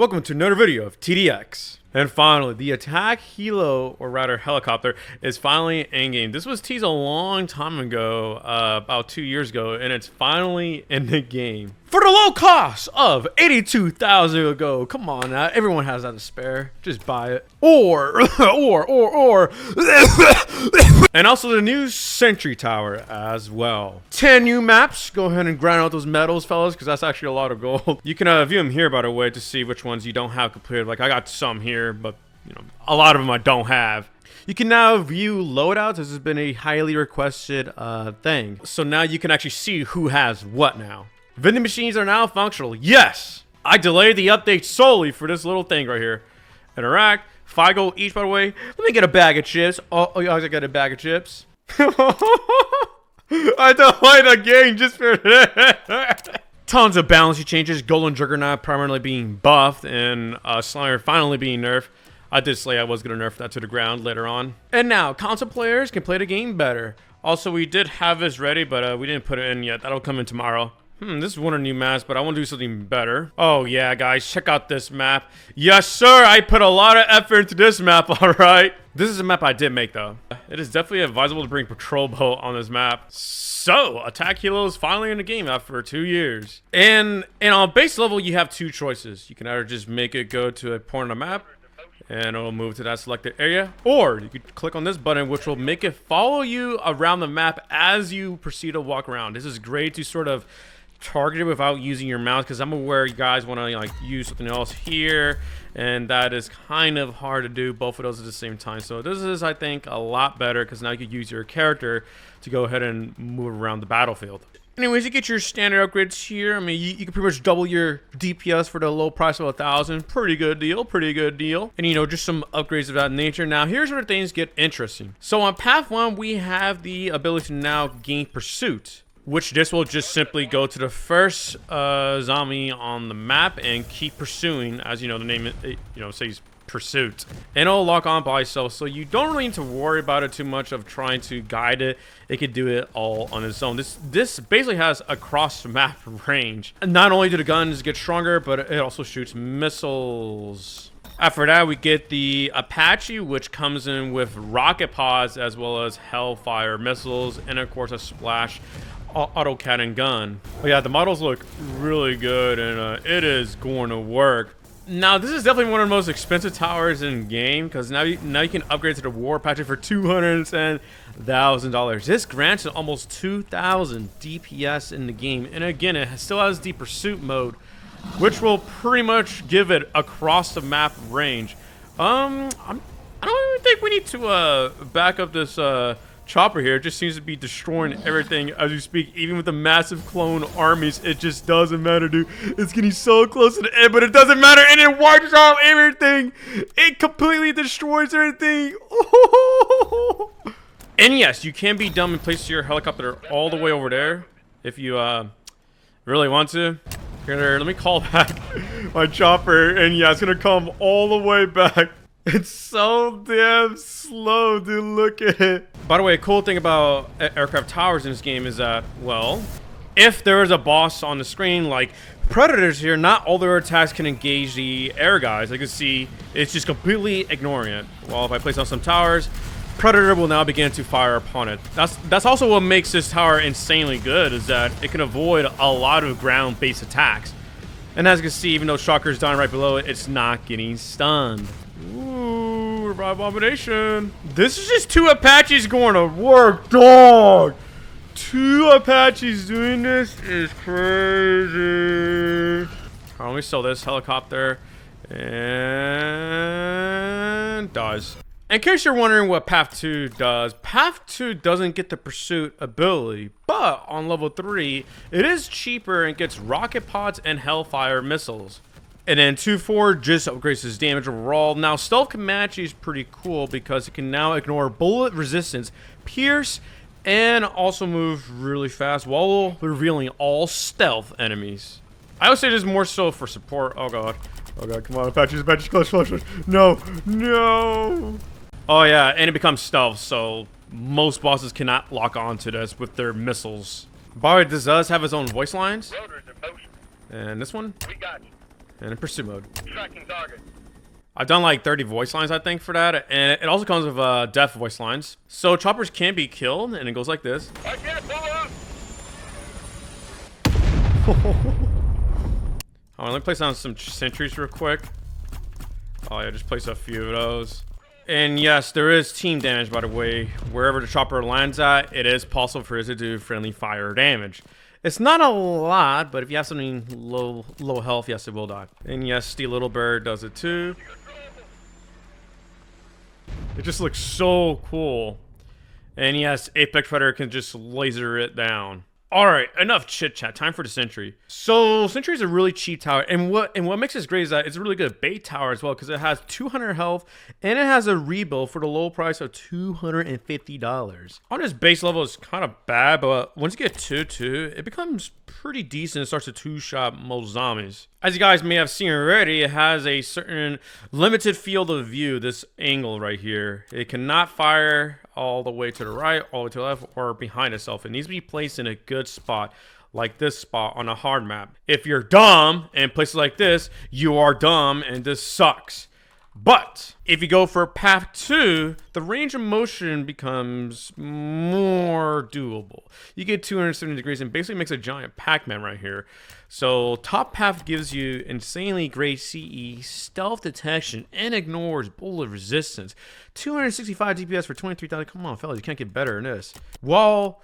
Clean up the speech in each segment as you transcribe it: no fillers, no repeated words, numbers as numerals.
Welcome to another video of TDX. And finally, the attack helo, or rather helicopter, is finally in-game. This was teased a long time ago, about 2 years ago, and it's finally in the game. For the low cost of 82,000 ago. Come on now, everyone has that to spare. Just buy it. Or. And also the new SENTRY tower as well. 10 new maps. Go ahead and grind out those medals, fellas, because that's actually a lot of gold. You can view them here, by the way, to see which ones you don't have completed. Like, I got some here, but, you know, a lot of them I don't have. You can now view loadouts. This has been a highly requested thing. So now you can actually see who has what now. Vending machines are now functional. Yes! I delayed the update solely for this little thing right here. Interact. 5 gold each, by the way. Let me get a bag of chips. Oh, I got a bag of chips. I don't like the game just for that. Tons of balancing changes. Golden Juggernaut primarily being buffed, and Slimer finally being nerfed. I did say I was going to nerf that to the ground later on. And now, console players can play the game better. Also, we did have this ready, but we didn't put it in yet. That'll come in tomorrow. This is one of the new maps, but I want to do something better. Oh, yeah, guys, check out this map. Yes, sir, I put a lot of effort into this map, all right? This is a map I did make, though. It is definitely advisable to bring Patrol Boat on this map. So, Attack Helo is finally in the game after 2 years. And on base level, you have two choices. You can either just make it go to a point on the map, and it'll move to that selected area, or you could click on this button, which will make it follow you around the map as you proceed to walk around. This is great to sort of target it without using your mouse, because I'm aware you guys want to like use something else here, and that is kind of hard to do both of those at the same time. So this is, I think, a lot better, because now you could use your character to go ahead and move around the battlefield. Anyways, you get your standard upgrades here. I mean, you can pretty much double your DPS for the low price of 1,000. Pretty good deal, pretty good deal. And, you know, just some upgrades of that nature. Now, here's where things get interesting. So on Path 1, we have the ability to now gain Pursuit, which this will just simply go to the first zombie on the map and keep pursuing, as you know, the name says Pursuit, and it'll lock on by itself, so you don't really need to worry about it too much of trying to guide it. It can do it all on its own. This basically has a cross map range. And not only do the guns get stronger, but it also shoots missiles. After that, we get the Apache, which comes in with rocket pods as well as Hellfire missiles, and of course a splash auto cannon gun. But yeah, the models look really good, and it is going to work. Now, this is definitely one of the most expensive towers in game, because now you can upgrade to the War Apache for $210,000. This grants almost 2,000 DPS in the game, and again, it still has the Pursuit mode, which will pretty much give it across the map range. I don't even think we need to back up this chopper here. It just seems to be destroying everything as you speak. Even with the massive clone armies, it just doesn't matter, dude. It's getting so close to the end, but it doesn't matter, and it wipes out everything. It completely destroys everything. And yes, you can be dumb and place your helicopter all the way over there if you really want to. Here, let me call back my chopper, and yeah, it's gonna come all the way back. It's so damn slow, dude. Look at it. By the way, a cool thing about aircraft towers in this game is that, well, if there is a boss on the screen, like Predators here, not all their attacks can engage the air guys. Like you can see, it's just completely ignoring it. Well, if I place on some towers, Predator will now begin to fire upon it. That's also what makes this tower insanely good, is that it can avoid a lot of ground-based attacks. And as you can see, even though Shocker's dying right below it, it's not getting stunned. Ooh, revive abomination. This is just 2 Apaches going to work, dog. 2 Apaches doing this is crazy. Alright, let me sell this helicopter. And dies. In case you're wondering what Path 2 does, Path 2 doesn't get the Pursuit ability, but on level 3, it is cheaper and gets rocket pods and Hellfire missiles. And then 2-4 just upgrades his damage overall. Now, Stealth Comanche is pretty cool because it can now ignore bullet resistance, pierce, and also move really fast while revealing all stealth enemies. I would say this is more so for support. Oh god. Oh god, come on, Apaches, close. No. Oh yeah, and it becomes stealth, so most bosses cannot lock onto this with their missiles. By the way, this does have its own voice lines. And this one? And in pursuit mode. Tracking target. I've done like 30 voice lines, I think, for that. And it also comes with death voice lines. So choppers can be killed, and it goes like this. I can't follow up. Hold on, let me place down some sentries real quick. Oh yeah, just place a few of those. And yes, there is team damage, by the way. Wherever the chopper lands at, it is possible for it to do friendly fire damage. It's not a lot, but if you have something low health, yes, it will die. And yes, the little bird does it too. It just looks so cool. And yes, Apex Predator can just laser it down. Alright, enough chit chat. Time for the Sentry. So Sentry is a really cheap tower, and what makes this great is that it's a really good bait tower as well, because it has 200 health and it has a rebuild for the low price of $250. On its base level, it's kind of bad, but once you get 2-2, it becomes pretty decent and starts to two-shot most zombies. As you guys may have seen already, it has a certain limited field of view, this angle right here. It cannot fire all the way to the right, all the way to the left, or behind itself. It needs to be placed in a good spot, like this spot on a hard map. If you're dumb and place it like this, you are dumb and this sucks. But if you go for path 2, the range of motion becomes more doable. You get 270 degrees and basically makes a giant Pac-Man right here. So top path gives you insanely great CE, stealth detection, and ignores bullet resistance. 265 DPS for 23,000. Come on, fellas, you can't get better than this. While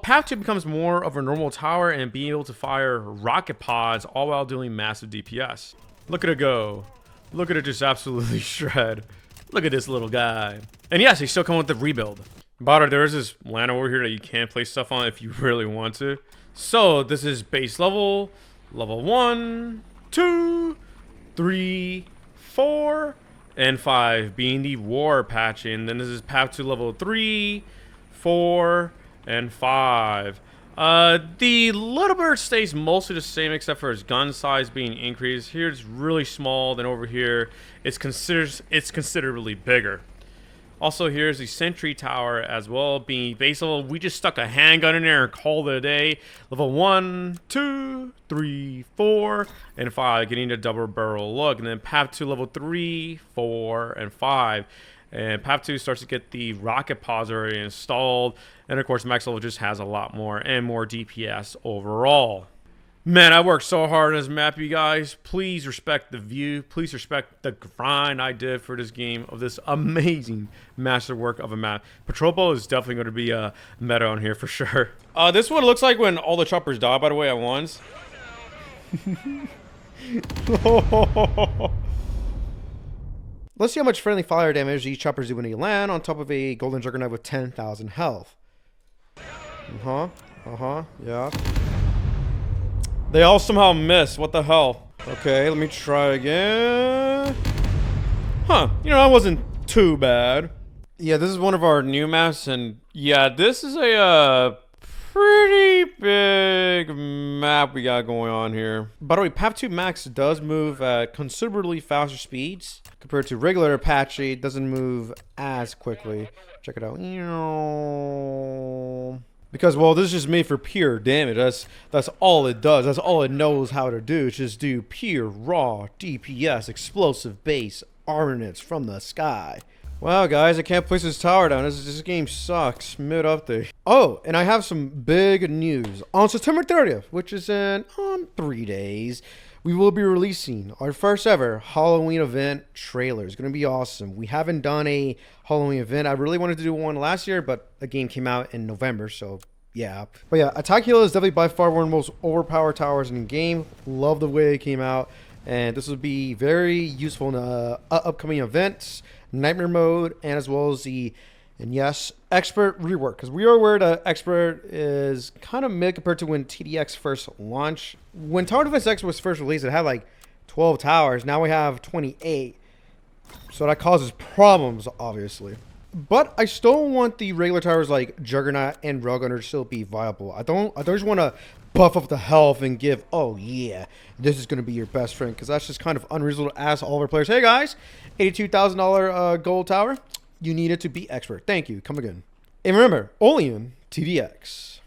path 2 becomes more of a normal tower and being able to fire rocket pods, all while doing massive DPS. Look at it go. Look at it just absolutely shred. Look at this little guy. And yes, they still come with the rebuild. But there is this land over here that you can place stuff on if you really want to. So this is base level, level 1, 2, 3, 4, and 5 being the war patch. And then this is path to level 3, 4, and 5. The little bird stays mostly the same except for its gun size being increased. Here it's really small, then over here it's considerably bigger. Also, here's the Sentry Tower as well, being base level. We just stuck a handgun in there and called it a day. Level 1, 2, 3, 4, and 5, getting the double barrel look. And then path to level 3, 4, and 5. And path 2 starts to get the rocket pods already installed. And of course, max level just has a lot more and more DPS overall. Man, I worked so hard on this map, you guys. Please respect the view. Please respect the grind I did for this game of this amazing masterwork of a map. Patrol boat is definitely going to be a meta on here for sure. This is what it looks like when all the choppers die, by the way, at once. Let's see how much friendly fire damage each choppers do when they land on top of a golden juggernaut with 10,000 health. Yeah. They all somehow miss. What the hell? Okay, let me try again. Huh. You know, that wasn't too bad. Yeah, this is one of our new maps, and yeah, this is a pretty big map we got going on here. By the way, path 2 max does move at considerably faster speeds compared to regular Apache. It doesn't move as quickly. Check it out. Because, well, this is just made for pure damage. That's all it does. That's all it knows how to do. It's just do pure, raw, DPS, explosive base, armaments from the sky. Wow, guys, I can't place this tower down. This game sucks. Mid-update. Oh, and I have some big news. On September 30th, which is in 3 days, we will be releasing our first ever Halloween event trailer. It's going to be awesome. We haven't done a Halloween event. I really wanted to do one last year, but the game came out in November, so yeah. But yeah, Attack Hill is definitely by far one of the most overpowered towers in the game. Love the way it came out. And this will be very useful in upcoming events, Nightmare Mode, and as well as the... And yes, Expert rework, because we are aware that Expert is kind of mid compared to when TDX first launched. When Tower Defense X was first released, it had like 12 towers. Now we have 28. So that causes problems, obviously. But I still want the regular towers like Juggernaut and Railgunner to still be viable. I don't just want to buff up the health and give, oh yeah, this is going to be your best friend, because that's just kind of unreasonable to ask all of our players. Hey guys, $82,000 gold tower. You need it to be Expert. Thank you. Come again. And remember, only in TDX.